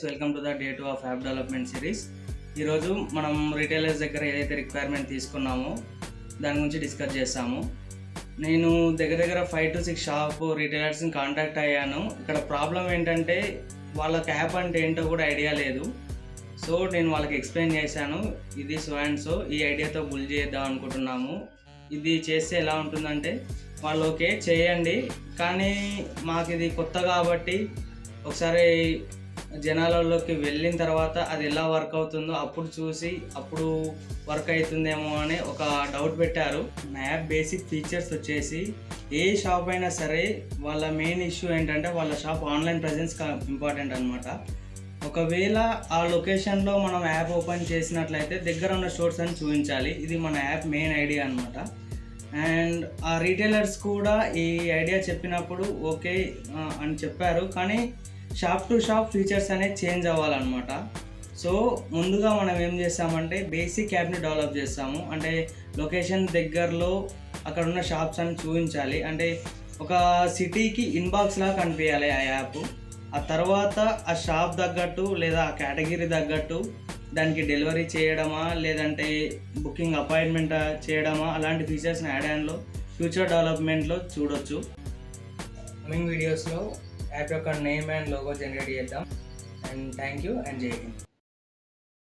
Welcome to the day 2 of app development series. ఈరోజు మనం retailers దగ్గర ఏదైతే రిక్వైర్మెంట్ తీసుకున్నామో దాని గురించి డిస్కస్ చేస్తాము. నేను దగ్గర 5 to 6 షాప్ రిటైలర్స్ని కాంటాక్ట్ అయ్యాను. ఇక్కడ ప్రాబ్లం ఏంటంటే వాళ్ళకి యాప్ అంటే ఏంటో కూడా ఐడియా లేదు. సో నేను వాళ్ళకి ఎక్స్ప్లెయిన్ చేశాను, ఇది సో అండ్ సో ఈ ఐడియాతో బుల్ చేద్దాం అనుకుంటున్నాము, ఇది చేస్తే ఎలా ఉంటుందంటే వాళ్ళు ఓకే చేయండి, కానీ మాకు ఇది కొత్త కాబట్టి ఒకసారి జనాలలోకి వెళ్ళిన తర్వాత అది ఎలా వర్క్ అవుతుందో అప్పుడు చూసి అప్పుడు వర్క్ అవుతుందేమో అని ఒక డౌట్ పెట్టారు. నా యాప్ బేసిక్ ఫీచర్స్ వచ్చేసి ఏ షాప్ అయినా సరే వాళ్ళ మెయిన్ ఇష్యూ ఏంటంటే వాళ్ళ షాప్ ఆన్లైన్ ప్రెజెన్స్ ఇంపార్టెంట్ అనమాట. ఒకవేళ ఆ లొకేషన్లో మనం యాప్ ఓపెన్ చేసినట్లయితే దగ్గర ఉన్న స్టోర్స్ అని చూపించాలి. ఇది మన యాప్ మెయిన్ ఐడియా అనమాట. అండ్ ఆ రీటైలర్స్ కూడా ఈ ఐడియా చెప్పినప్పుడు ఓకే అని చెప్పారు, కానీ షాప్ టు షాప్ ఫీచర్స్ అనేది చేంజ్ అవ్వాలన్నమాట. సో ముందుగా మనం ఏం చేస్తామంటే బేసిక్ యాప్ని డెవలప్ చేస్తాము. అంటే లొకేషన్ దగ్గరలో అక్కడ ఉన్న షాప్స్ అని చూపించాలి. అంటే ఒక సిటీకి ఇన్బాక్స్ లాగా కనిపించాలి ఆ యాప్. ఆ తర్వాత ఆ షాప్ తగ్గట్టు లేదా ఆ కేటగిరీ తగ్గట్టు దానికి డెలివరీ చేయడమా లేదంటే బుకింగ్ అపాయింట్మెంట్ చేయడమా అలాంటి ఫీచర్స్ని యాడ్ ఆన్లో ఫ్యూచర్ డెవలప్మెంట్లో చూడొచ్చు. కమింగ్ వీడియోస్లో యాప్ యొక్క నేమ్ అండ్ లోగో జనరేట్ చేద్దాం. అండ్ థ్యాంక్ యూ అండ్ జై హింద్.